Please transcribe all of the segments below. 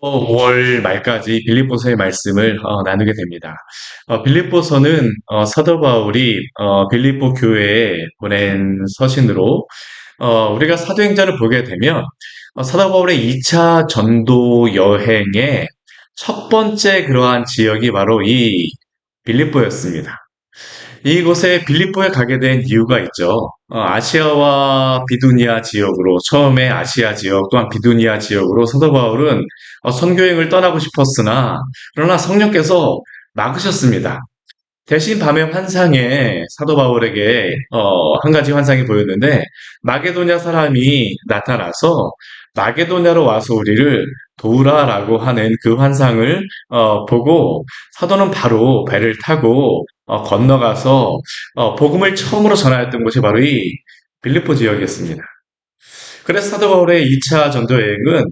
5월 말까지 빌립보서의 말씀을 나누게 됩니다. 빌립보서는 사도 바울이 빌립보 교회에 보낸 서신으로 우리가 사도행전을 보게 되면 사도 바울의 2차 전도 여행의 첫 번째 그러한 지역이 바로 이 빌립보였습니다. 이곳에 빌립보에 가게 된 이유가 있죠. 아시아와 비두니아 지역으로 처음에 아시아 지역 또한 비두니아 지역으로 사도 바울은 선교행을 떠나고 싶었으나 그러나 성령께서 막으셨습니다. 대신 밤의 환상에 사도 바울에게 한 가지 환상이 보였는데 마게도냐 사람이 나타나서 마게도냐로 와서 우리를 도우라라고 하는 그 환상을 보고 사도는 바로 배를 타고 건너가서 복음을 처음으로 전하였던 곳이 바로 이 빌립보 지역이었습니다. 그래서 사도 바울의 2차 전도 여행은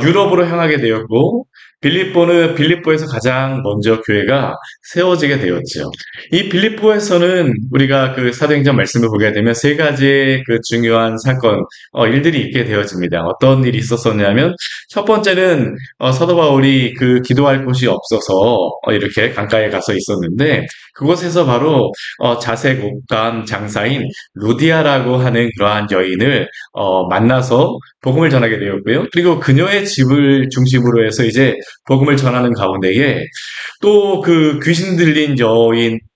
유럽으로 향하게 되었고 빌립보는 빌립보에서 가장 먼저 교회가 세워지게 되었죠. 이 빌립보에서는 우리가 그 사도행전 말씀을 보게 되면 세 가지의 그 중요한 사건, 일들이 있게 되어집니다. 어떤 일이 있었었냐면 첫 번째는 사도 바울이 그 기도할 곳이 없어서 이렇게 강가에 가서 있었는데 그곳에서 바로 자색옥감 장사인 루디아라고 하는 그러한 여인을 만나서 복음을 전하게 되었고요. 그리고 그녀의 집을 중심으로 해서 이제 복음을 전하는 가운데에 또 그 귀신 들린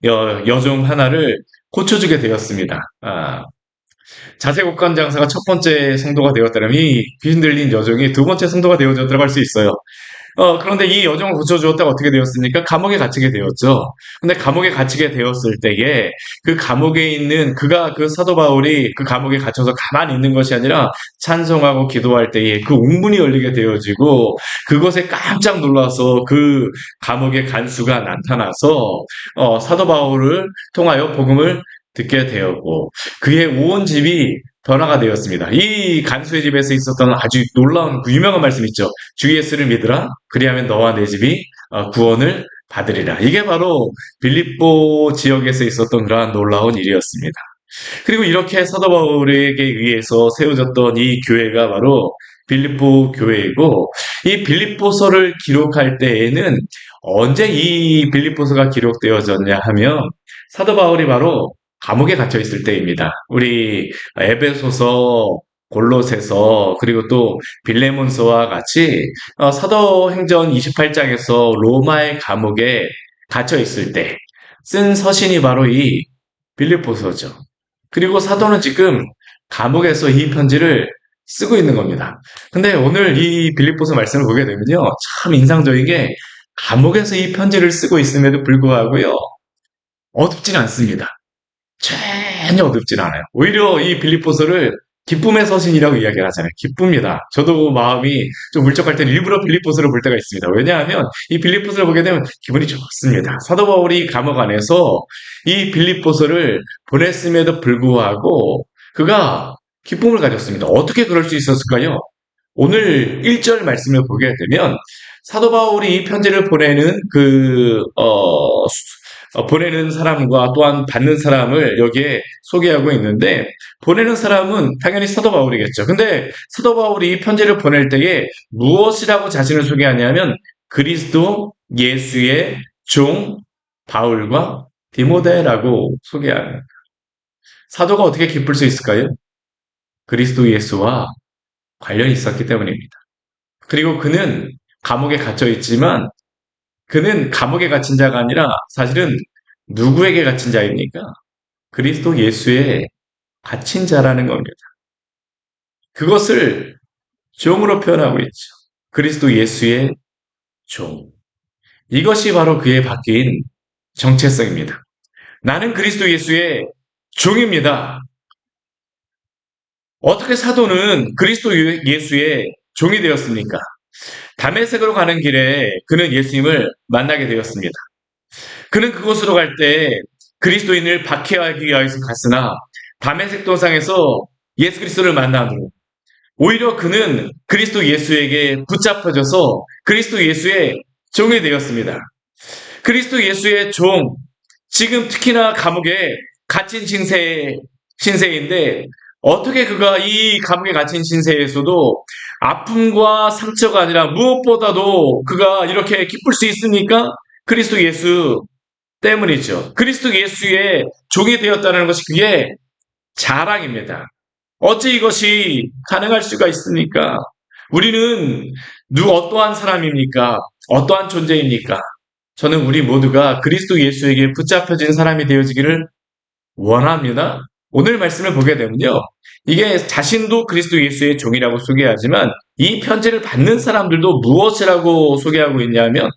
여종 하나를 고쳐주게 되었습니다. 자색옥간 장사가 첫 번째 성도가 되었다면 이 귀신 들린 여종이 두 번째 성도가 되어졌다고 할 수 있어요. 그런데 이 여종을 고쳐주었다가 어떻게 되었습니까? 감옥에 gat히게 되었죠. 근데 감옥에 gat히게 되었을 때에 그 감옥에 있는 그가 그 사도 바울이 그 감옥에 갇혀서 가만히 있는 것이 아니라 찬송하고 기도할 때에 그 웅문이 열리게 되어지고 그것에 깜짝 놀라서 그 감옥의 간수가 나타나서 사도 바울을 통하여 복음을 듣게 되었고 그의 온 집이 변화가 되었습니다. 이 간수의 집에서 있었던 아주 놀라운 그 유명한 말씀 있죠. 주 예수를 믿으라. 그리하면 너와 내 집이 구원을 받으리라. 이게 바로 빌립보 지역에서 있었던 그러한 놀라운 일이었습니다. 그리고 이렇게 사도 바울에게 의해서 세워졌던 이 교회가 바로 빌립보 교회이고 이 빌립보서를 기록할 때에는 언제 이 빌립보서가 기록되어졌냐 하면 사도 바울이 바로 감옥에 갇혀 있을 때입니다. 우리 에베소서, 골로새서 그리고 또 빌레몬서와 같이 사도행전 28장에서 로마의 감옥에 갇혀 있을 때 쓴 서신이 바로 이 빌립보서죠. 그리고 사도는 지금 감옥에서 이 편지를 쓰고 있는 겁니다. 근데 오늘 이 빌립보서 말씀을 보게 되면요. 참 인상적인 게 감옥에서 이 편지를 쓰고 있음에도 불구하고요. 어둡진 않습니다. 전혀 어둡진 않아요. 오히려 이 빌립보서를 기쁨의 서신이라고 이야기를 하잖아요. 기쁩니다. 저도 마음이 좀 울적할 때는 일부러 빌립보서를 볼 때가 있습니다. 왜냐하면 이 빌립보서를 보게 되면 기분이 좋습니다. 사도 바울이 감옥 안에서 이 빌립보서를 보냈음에도 불구하고 그가 기쁨을 가졌습니다. 어떻게 그럴 수 있었을까요? 오늘 1절 말씀을 보게 되면 사도 바울이 이 편지를 보내는 보내는 사람과 또한 받는 사람을 여기에 소개하고 있는데 보내는 사람은 당연히 사도 바울이겠죠. 근데 사도 바울이 이 편지를 보낼 때에 무엇이라고 자신을 소개하냐면 그리스도 예수의 종 바울과 디모데라고 소개합니다. 사도가 어떻게 기쁠 수 있을까요? 그리스도 예수와 관련이 있었기 때문입니다. 그리고 그는 감옥에 갇혀 있지만 그는 감옥에 갇힌 자가 아니라 사실은 누구에게 갇힌 자입니까? 그리스도 예수에 갇힌 자라는 겁니다. 그것을 종으로 표현하고 있죠. 그리스도 예수의 종. 이것이 바로 그의 바뀐 정체성입니다. 나는 그리스도 예수의 종입니다. 어떻게 사도는 그리스도 예수의 종이 되었습니까? 다메섹으로 가는 길에 그는 예수님을 만나게 되었습니다. 그는 그곳으로 갈 때 그리스도인을 박해하기 위해서 갔으나 다메섹 도상에서 예수 그리스도를 만남으로 오히려 그는 그리스도 예수에게 붙잡혀져서 그리스도 예수의 종이 되었습니다. 그리스도 예수의 종, 지금 특히나 감옥에 갇힌 신세인데 어떻게 그가 이 감옥에 갇힌 신세에서도 아픔과 상처가 아니라 무엇보다도 그가 이렇게 기쁠 수 있으니까 그리스도 예수 때문이죠. 그리스도 예수의 종이 되었다는 것이 그게 자랑입니다. 어찌 이것이 가능할 수가 있습니까? 우리는 어떠한 사람입니까? 어떠한 존재입니까? 저는 우리 모두가 그리스도 예수에게 붙잡혀진 사람이 되어지기를 원합니다. 오늘 말씀을 보게 되면요. 이게 자신도 그리스도 예수의 종이라고 소개하지만 이 편지를 받는 사람들도 무엇이라고 소개하고 있냐면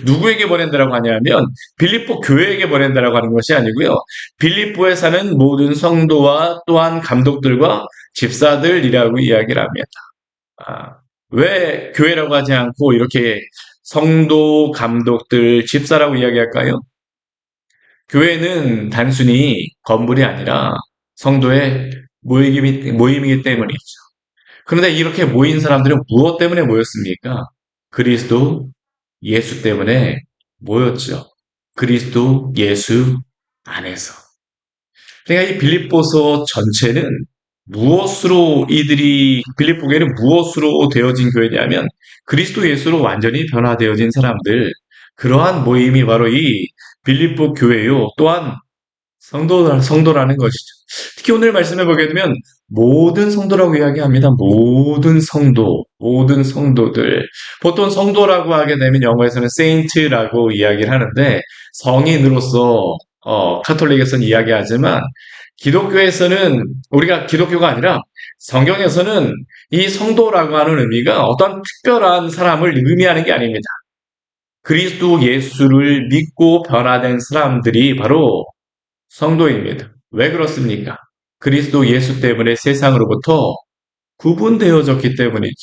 누구에게 보낸다라고 하냐면 빌립보 교회에게 보낸다라고 하는 것이 아니고요. 빌립보에 사는 모든 성도와 또한 감독들과 집사들이라고 이야기를 합니다. 아, 왜 교회라고 하지 않고 이렇게 성도, 감독들, 집사라고 이야기할까요? 교회는 단순히 건물이 아니라 성도의 모임이기 때문이죠. 그런데 이렇게 모인 사람들은 무엇 때문에 모였습니까? 그리스도 예수 때문에 모였죠. 그리스도 예수 안에서. 그러니까 이 빌립보서 전체는 빌립보 교회는 무엇으로 되어진 교회냐면 그리스도 예수로 완전히 변화되어진 사람들, 그러한 모임이 바로 이 빌립보 교회요. 또한 성도라는 것이죠. 특히 오늘 말씀해 보게 되면 모든 성도라고 이야기합니다. 모든 성도, 모든 성도들. 보통 성도라고 하게 되면 영어에서는 saint라고 이야기를 하는데 성인으로서 카톨릭에서는 이야기하지만 기독교에서는 우리가 기독교가 아니라 성경에서는 이 성도라고 하는 의미가 어떤 특별한 사람을 의미하는 게 아닙니다. 그리스도 예수를 믿고 변화된 사람들이 바로 성도입니다. 왜 그렇습니까? 그리스도 예수 때문에 세상으로부터 구분되어졌기 때문이죠.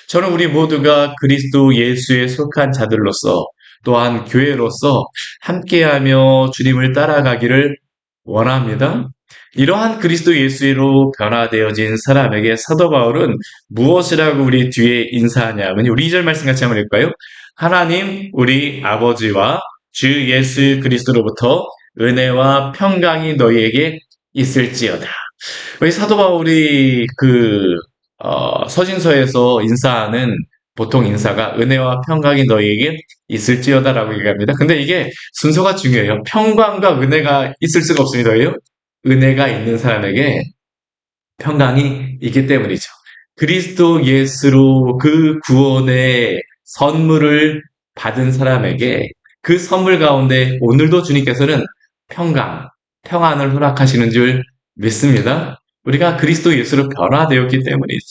저는 우리 모두가 그리스도 예수에 속한 자들로서 또한 교회로서 함께하며 주님을 따라가기를 원합니다. 이러한 그리스도 예수로 변화되어진 사람에게 사도 바울은 무엇이라고 우리 뒤에 인사하냐면 우리 2절 말씀 같이 한번 읽을까요? 하나님 우리 아버지와 주 예수 그리스도로부터 은혜와 평강이 너희에게 있을지어다. 왜 사도 바울이 서신서에서 인사하는 보통 인사가 은혜와 평강이 너희에게 있을지어다라고 얘기합니다. 근데 이게 순서가 중요해요. 평강과 은혜가 있을 수가 없습니다. 왜요? 은혜가 있는 사람에게 평강이 있기 때문이죠. 그리스도 예수로 그 구원의 선물을 받은 사람에게 그 선물 가운데 오늘도 주님께서는 평안을 허락하시는 줄 믿습니다. 우리가 그리스도 예수로 변화되었기 때문이죠.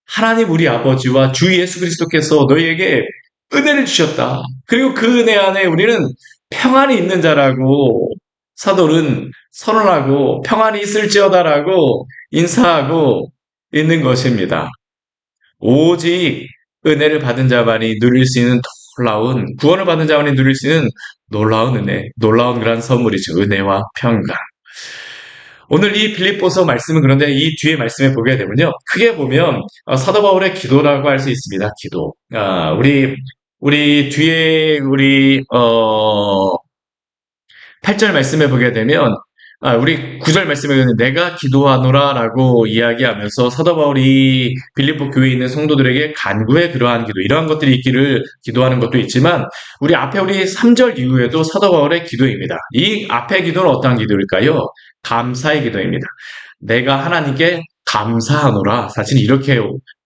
하나님 우리 아버지와 주 예수 그리스도께서 너희에게 은혜를 주셨다. 그리고 그 은혜 안에 우리는 평안이 있는 자라고 사도는 선언하고 평안이 있을지어다라고 인사하고 있는 것입니다. 오직 은혜를 받은 자만이 누릴 수 있는 구원을 받은 자만이 누릴 수 있는 놀라운 은혜, 놀라운 그런 선물이죠. 은혜와 평강. 오늘 이 빌립보서 말씀은 그런데 이 뒤에 말씀에 보게 되면요. 크게 보면 사도 바울의 기도라고 할 수 있습니다. 기도. 우리 뒤에 8절 말씀에 보게 되면 우리 9절 말씀에 보면 내가 기도하노라라고 이야기하면서 사도 바울이 빌립보 교회에 있는 성도들에게 간구의 그러한 기도 이러한 것들이 있기를 기도하는 것도 있지만 우리 3절 이후에도 사도 바울의 기도입니다. 이 앞의 기도는 어떠한 기도일까요? 감사의 기도입니다. 내가 하나님께 감사하노라. 사실 이렇게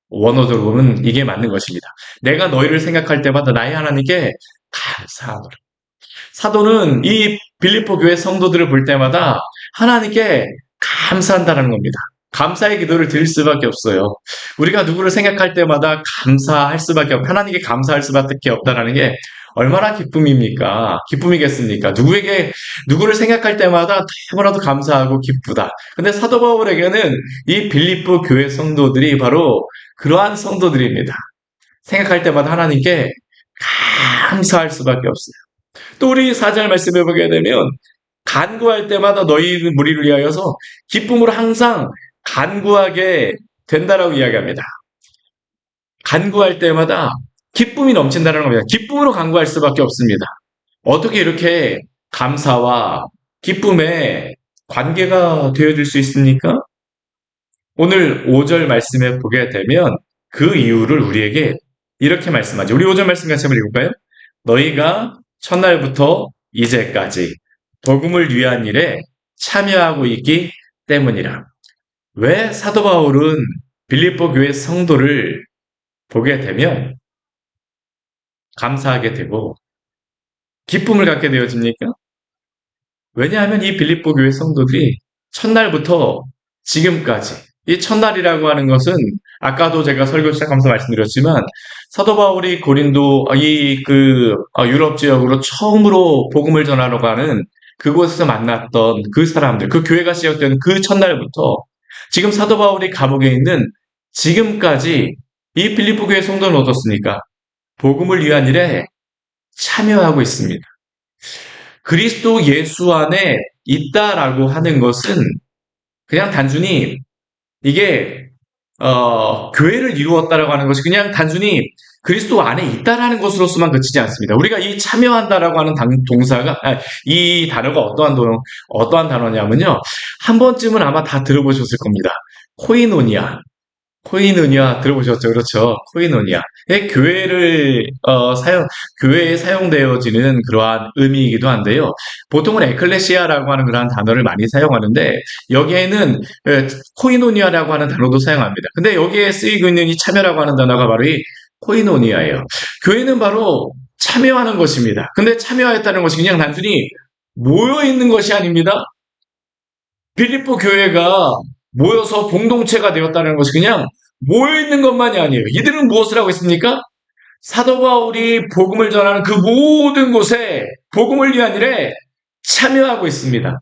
원어적으로 보면 이게 맞는 것입니다. 내가 너희를 생각할 때마다 나의 하나님께 감사하노라. 사도는 이 빌립보 교회 성도들을 볼 때마다 하나님께 감사한다는 겁니다. 감사의 기도를 드릴 수밖에 없어요. 우리가 누구를 생각할 때마다 감사할 수밖에 하나님께 감사할 수밖에 없다는 게 얼마나 기쁨이겠습니까? 누구를 생각할 때마다 너무나도 감사하고 기쁘다. 근데 사도 바울에게는 이 빌립보 교회 성도들이 바로 그러한 성도들입니다. 생각할 때마다 하나님께 감사할 수밖에 없어요. 또 우리 4절 말씀해 보게 되면 간구할 때마다 너희 무리를 위하여서 기쁨으로 항상 간구하게 된다라고 이야기합니다. 간구할 때마다 기쁨이 넘친다는 겁니다. 기쁨으로 간구할 수밖에 없습니다. 어떻게 이렇게 감사와 기쁨의 관계가 되어질 수 있습니까? 오늘 5절 말씀에 보게 되면 그 이유를 우리에게 이렇게 말씀하죠. 우리 5절 말씀 같이 한번 읽을까요? 너희가 첫날부터 이제까지 복음을 위한 일에 참여하고 있기 때문이라. 왜 사도 바울은 빌립보 교회 성도를 보게 되면 감사하게 되고 기쁨을 갖게 되어집니까? 왜냐하면 이 빌립보 교회 성도들이 첫날부터 지금까지 이 첫날이라고 하는 것은 아까도 제가 설교 시작하면서 말씀드렸지만 사도 바울이 고린도 유럽 지역으로 처음으로 복음을 전하러 가는 그곳에서 만났던 그 사람들, 그 교회가 시작된 그 첫날부터 지금 사도 바울이 감옥에 있는 지금까지 이 빌립보 교회 성도는 어떻습니까? 복음을 위한 일에 참여하고 있습니다. 그리스도 예수 안에 있다라고 하는 것은 그냥 단순히 이게 교회를 이루었다라고 하는 것이 그냥 단순히 그리스도 안에 있다라는 것으로서만 그치지 않습니다. 우리가 이 참여한다라고 하는 이 단어가 어떠한 단어냐면요. 한 번쯤은 아마 다 들어보셨을 겁니다. 코이노니아. 코이노니아 들어보셨죠? 그렇죠. 코이노니아. 교회에 사용되어지는 그러한 의미이기도 한데요. 보통은 에클레시아라고 하는 그러한 단어를 많이 사용하는데, 여기에는 코이노니아라고 하는 단어도 사용합니다. 근데 여기에 쓰이고 있는 이 참여라고 하는 단어가 바로 이 코이노니아예요. 교회는 바로 참여하는 것입니다. 근데 참여했다는 것이 그냥 단순히 모여있는 것이 아닙니다. 빌립보 교회가 모여서 공동체가 되었다는 것이 그냥 모여있는 것만이 아니에요. 이들은 무엇을 하고 있습니까? 사도 바울이 복음을 전하는 그 모든 곳에 복음을 위한 일에 참여하고 있습니다.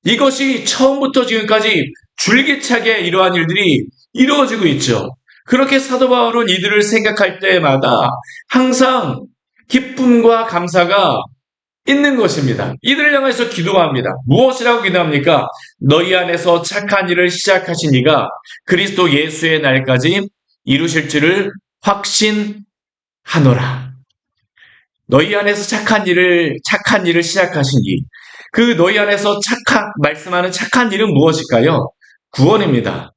이것이 처음부터 지금까지 줄기차게 이러한 일들이 이루어지고 있죠. 그렇게 사도 바울은 이들을 생각할 때마다 항상 기쁨과 감사가 있는 것입니다. 이들을 향해서 기도합니다. 무엇이라고 기도합니까? 너희 안에서 착한 일을 시작하신 이가 그리스도 예수의 날까지 이루실 줄을 확신하노라. 너희 안에서 착한 일을 시작하신 이. 그 너희 안에서 말씀하는 착한 일은 무엇일까요? 구원입니다.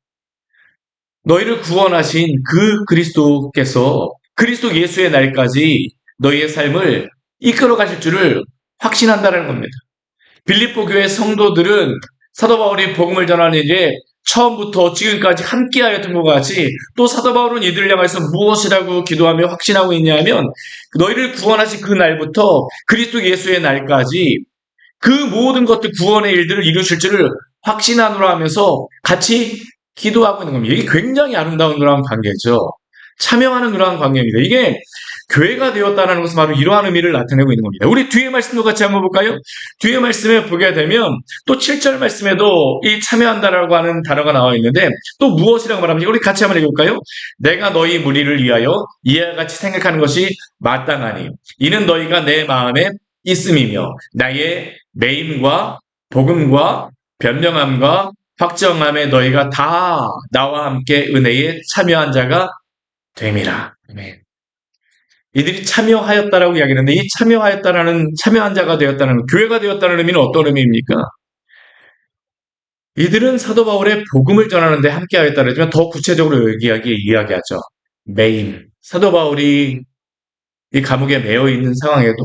너희를 구원하신 그 그리스도께서 그리스도 예수의 날까지 너희의 삶을 이끌어 가실 줄을 확신한다는 겁니다. 빌립보 교회 성도들은 사도 바울이 복음을 전하는 일에 처음부터 지금까지 함께하였던 것 같이 또 사도 바울은 이들을 향해서 무엇이라고 기도하며 확신하고 있냐면 너희를 구원하신 그 날부터 그리스도 예수의 날까지 그 모든 것들 구원의 일들을 이루실 줄을 확신하노라 하면서 같이 기도하고 있는 겁니다. 이게 굉장히 아름다운 그러한 관계죠. 참여하는 그러한 관계입니다. 이게 교회가 되었다는 것은 바로 이러한 의미를 나타내고 있는 겁니다. 우리 뒤에 말씀도 같이 한번 볼까요? 뒤에 말씀에 보게 되면 또 7절 말씀에도 이 참여한다라고 하는 단어가 나와 있는데 또 무엇이라고 말합니까? 우리 같이 한번 읽어볼까요? 내가 너희 무리를 위하여 이와 같이 생각하는 것이 마땅하니 이는 너희가 내 마음에 있음이며 나의 매임과 복음과 변명함과 확정함에 너희가 다 나와 함께 은혜에 참여한 자가 됨이라. 아멘. 이들이 참여하였다라고 이야기하는데 이 참여한 자가 되었다는 교회가 되었다는 의미는 어떤 의미입니까? 이들은 사도 바울의 복음을 전하는데 함께하였다는 하지만 더 구체적으로 이야기하죠. 매임. 사도 바울이 이 감옥에 매여 있는 상황에도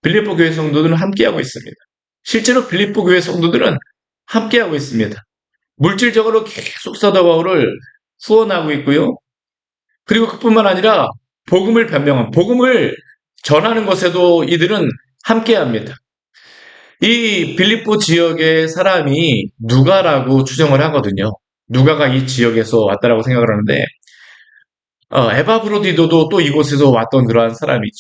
빌립보 교회 성도들은 함께하고 있습니다. 실제로 빌립보 교회 성도들은 함께하고 있습니다. 물질적으로 계속 사도 바울을 후원하고 있고요. 그리고 그뿐만 아니라 복음을 전하는 것에도 이들은 함께합니다. 이 빌립보 지역의 사람이 누가라고 추정을 하거든요. 누가가 이 지역에서 왔다라고 생각을 하는데 에바브로디도도 또 이곳에서 왔던 그러한 사람이죠.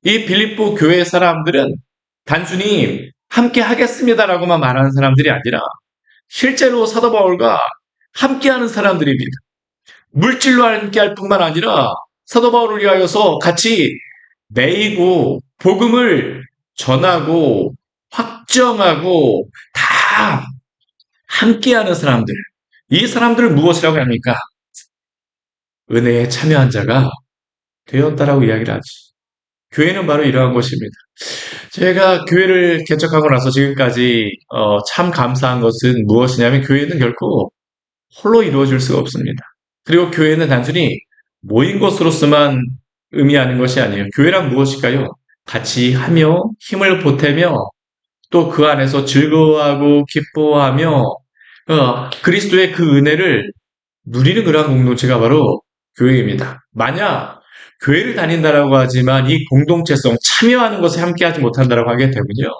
이 빌립보 교회 사람들은 단순히 함께 하겠습니다라고만 말하는 사람들이 아니라 실제로 사도 바울과 함께하는 사람들입니다. 물질로 함께할 뿐만 아니라 사도 바울을 위하여서 같이 매이고 복음을 전하고 확정하고 다 함께하는 사람들. 이 사람들을 무엇이라고 합니까? 은혜에 참여한 자가 되었다라고 이야기를 하지. 교회는 바로 이러한 것입니다. 제가 교회를 개척하고 나서 지금까지 참 감사한 것은 무엇이냐면 교회는 결코 홀로 이루어질 수가 없습니다. 그리고 교회는 단순히 모인 것으로서만 의미하는 것이 아니에요. 교회란 무엇일까요? 같이 하며 힘을 보태며 또 그 안에서 즐거워하고 기뻐하며 그리스도의 그 은혜를 누리는 그러한 공동체가 바로 교회입니다. 만약 교회를 다닌다라고 하지만 이 공동체성, 참여하는 것에 함께하지 못한다라고 하게 되면요.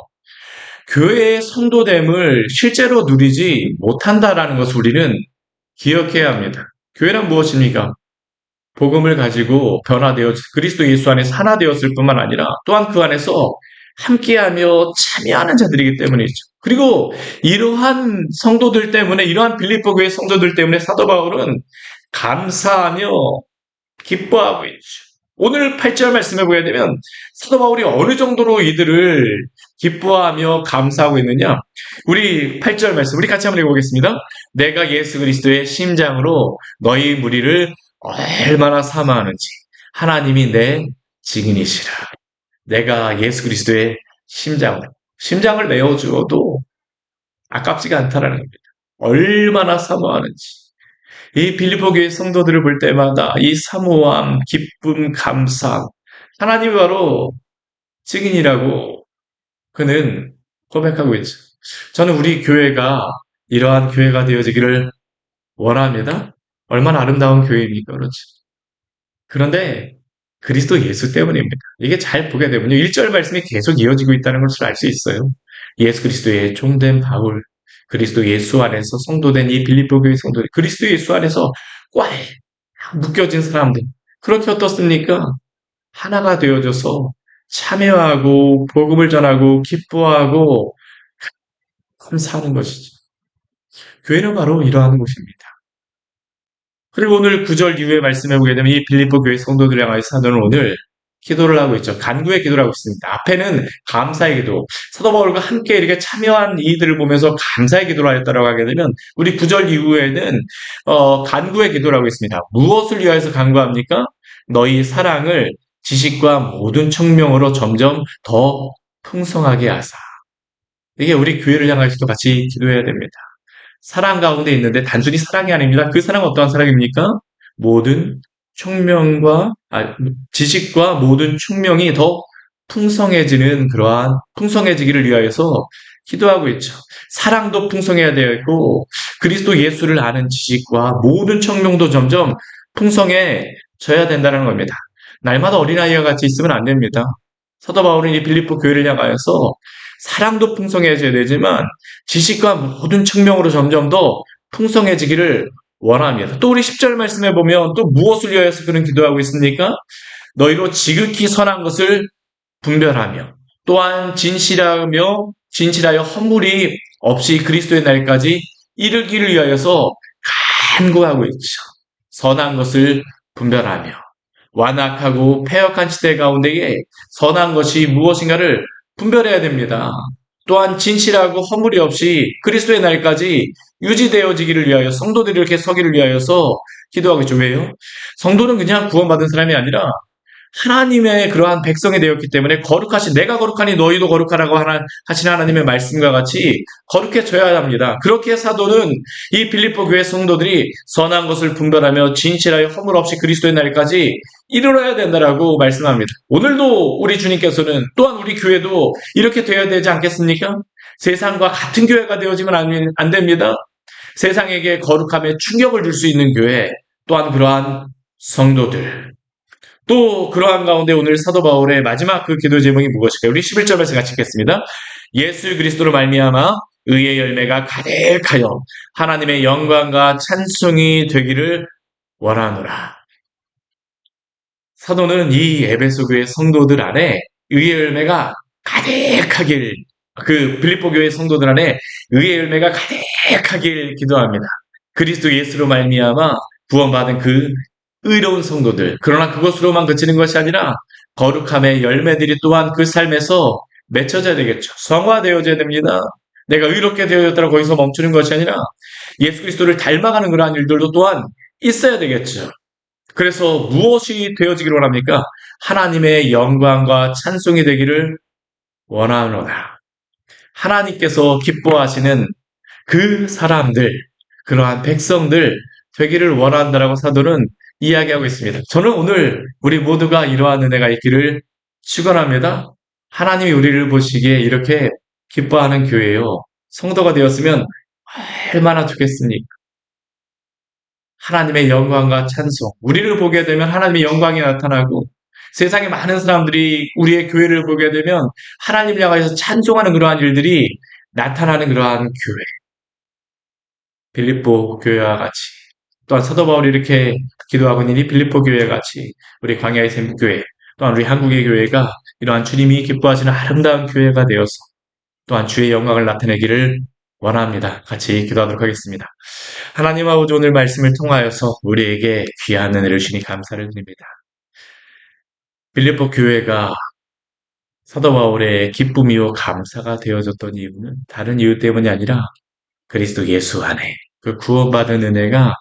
교회의 성도됨을 실제로 누리지 못한다라는 것을 우리는 기억해야 합니다. 교회란 무엇입니까? 복음을 가지고 변화되어 그리스도 예수 안에서 하나 되었을 뿐만 아니라 또한 그 안에서 함께하며 참여하는 자들이기 때문이죠. 그리고 이러한 성도들 때문에 이러한 빌립보 교회 성도들 때문에 사도 바울은 감사하며 기뻐하고 있죠. 오늘 8절 말씀해 보게 되면 사도 바울이 어느 정도로 이들을 기뻐하며 감사하고 있느냐? 우리 8절 말씀 우리 같이 한번 읽어보겠습니다. 내가 예수 그리스도의 심장으로 너희 무리를 얼마나 사모하는지 하나님이 내 증인이시라. 내가 예수 그리스도의 심장을 내어주어도 아깝지가 않다라는 겁니다. 얼마나 사모하는지. 이 빌립보 교회 성도들을 볼 때마다 이 사모함, 기쁨, 감사함, 하나님이 바로 증인이라고 그는 고백하고 있죠. 저는 우리 교회가 이러한 교회가 되어지기를 원합니다. 얼마나 아름다운 교회입니까? 그렇죠. 그런데 그리스도 예수 때문입니다. 이게 잘 보게 되면요. 1절 말씀이 계속 이어지고 있다는 것을 알 수 있어요. 예수 그리스도의 종된 바울, 그리스도 예수 안에서 성도된 이 빌립보 교회 성도들, 그리스도 예수 안에서 꽉 묶여진 사람들. 그렇게 어떻습니까? 하나가 되어져서 참여하고 복음을 전하고 기뻐하고 감사하는 것이죠. 교회는 바로 이러한 곳입니다. 그리고 오늘 9절 이후에 말씀해 보게 되면 이 빌립보 교회 성도들을 향하여 사도는 오늘 기도를 하고 있죠. 간구의 기도를 하고 있습니다. 앞에는 감사의 기도, 사도 바울과 함께 이렇게 참여한 이들을 보면서 감사의 기도를 하였다라고 하게 되면 우리 9절 이후에는 간구의 기도를 하고 있습니다. 무엇을 위하여서 간구합니까? 너희 사랑을 지식과 모든 청명으로 점점 더 풍성하게 하사. 이게 우리 교회를 향해서도 같이 기도해야 됩니다. 사랑 가운데 있는데 단순히 사랑이 아닙니다. 그 사랑은 어떠한 사랑입니까? 모든 총명과 지식과 모든 총명이 더 풍성해지는 그러한 풍성해지기를 위하여서 기도하고 있죠. 사랑도 풍성해야 되고 그리스도 예수를 아는 지식과 모든 청명도 점점 풍성해져야 된다는 겁니다. 날마다 어린아이와 같이 있으면 안 됩니다. 사도 바울은 이 빌립보 교회를 향하여서 사랑도 풍성해져야 되지만 지식과 모든 측면으로 점점 더 풍성해지기를 원합니다. 또 우리 10절 말씀에 보면 또 무엇을 위하여서 그런 기도하고 있습니까? 너희로 지극히 선한 것을 분별하며 또한 진실하여 허물이 없이 그리스도의 날까지 이르기를 위하여서 간구하고 있죠. 선한 것을 분별하며 완악하고 패역한 시대 가운데에 선한 것이 무엇인가를 분별해야 됩니다. 또한 진실하고 허물이 없이 그리스도의 날까지 유지되어지기를 위하여 성도들이 이렇게 서기를 위하여서 기도하겠죠. 왜요? 성도는 그냥 구원받은 사람이 아니라 하나님의 그러한 백성이 되었기 때문에 거룩하신 내가 거룩하니 너희도 거룩하라고 하신 하나님의 말씀과 같이 거룩해져야 합니다. 그렇게 사도는 이 빌립보 교회 성도들이 선한 것을 분별하며 진실하여 허물 없이 그리스도의 날까지 이르러야 된다라고 말씀합니다. 오늘도 우리 주님께서는 또한 우리 교회도 이렇게 되어야 되지 않겠습니까? 세상과 같은 교회가 되어지면 안 됩니다. 세상에게 거룩함에 충격을 줄 수 있는 교회 또한 그러한 성도들 또 그러한 가운데 오늘 사도 바울의 마지막 그 기도 제목이 무엇일까요? 우리 11절에서 같이 읽겠습니다. 예수 그리스도로 말미암아 의의 열매가 가득하여 하나님의 영광과 찬송이 되기를 원하노라. 사도는 이 에베소 교회 성도들 안에 의의 열매가 가득하길 그 빌립보 교회 성도들 안에 의의 열매가 가득하길 기도합니다. 그리스도 예수로 말미암아 구원받은 그 의로운 성도들. 그러나 그것으로만 그치는 것이 아니라 거룩함의 열매들이 또한 그 삶에서 맺혀져야 되겠죠. 성화되어져야 됩니다. 내가 의롭게 되어졌다고 거기서 멈추는 것이 아니라 예수 그리스도를 닮아가는 그러한 일들도 또한 있어야 되겠죠. 그래서 무엇이 되어지기를 원합니까? 하나님의 영광과 찬송이 되기를 원하노라. 하나님께서 기뻐하시는 그 사람들, 그러한 백성들 되기를 원한다라고 사도는 이야기하고 있습니다. 저는 오늘 우리 모두가 이러한 은혜가 있기를 축원합니다. 하나님이 우리를 보시기에 이렇게 기뻐하는 교회요. 성도가 되었으면 얼마나 좋겠습니까? 하나님의 영광과 찬송. 우리를 보게 되면 하나님의 영광이 나타나고 세상에 많은 사람들이 우리의 교회를 보게 되면 하나님을 향해서 찬송하는 그러한 일들이 나타나는 그러한 교회. 빌립보 교회와 같이 또한 사도 바울이 이렇게 기도하고 있는 이 빌립보 교회와 같이 우리 광야의 샘교회 또한 우리 한국의 교회가 이러한 주님이 기뻐하시는 아름다운 교회가 되어서 또한 주의 영광을 나타내기를 원합니다. 같이 기도하도록 하겠습니다. 하나님 아버지 오늘 말씀을 통하여서 우리에게 귀한 은혜를 주시니 감사를 드립니다. 빌립보 교회가 사도 바울의 기쁨이요 감사가 되어졌던 이유는 다른 이유 때문이 아니라 그리스도 예수 안에 그 구원받은 은혜가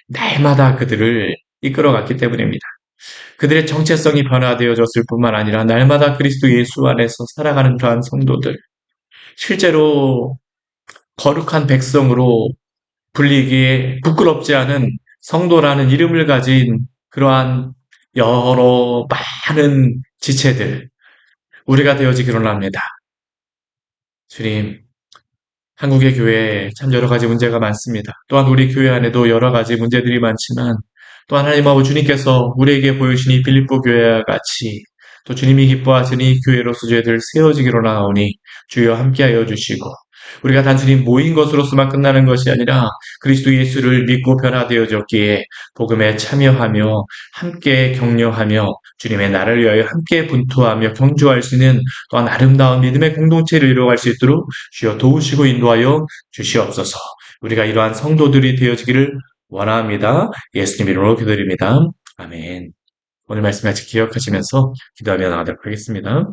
날마다 그들을 이끌어갔기 때문입니다. 그들의 정체성이 변화되어졌을 뿐만 아니라 날마다 그리스도 예수 안에서 살아가는 그러한 성도들, 실제로 거룩한 백성으로 불리기에 부끄럽지 않은 성도라는 이름을 가진 그러한 여러 많은 지체들, 우리가 되어지기를 원합니다. 주님, 한국의 교회에 참 여러 가지 문제가 많습니다. 또한 우리 교회 안에도 여러 가지 문제들이 많지만 또 하나님 아버지 주님께서 우리에게 보여주신 이 빌립보 교회와 같이 또 주님이 기뻐하시는 이 교회로서 저희들 세워지기로 나오니 주여 함께하여 주시고 우리가 단순히 모인 것으로서만 끝나는 것이 아니라 그리스도 예수를 믿고 변화되어졌기에 복음에 참여하며 함께 격려하며 주님의 나라를 위하여 함께 분투하며 경주할 수 있는 또한 아름다운 믿음의 공동체를 이루어갈 수 있도록 주여 도우시고 인도하여 주시옵소서. 우리가 이러한 성도들이 되어지기를 원합니다. 예수님 이름으로 기도드립니다. 아멘. 오늘 말씀 같이 기억하시면서 기도하며 나가도록 하겠습니다.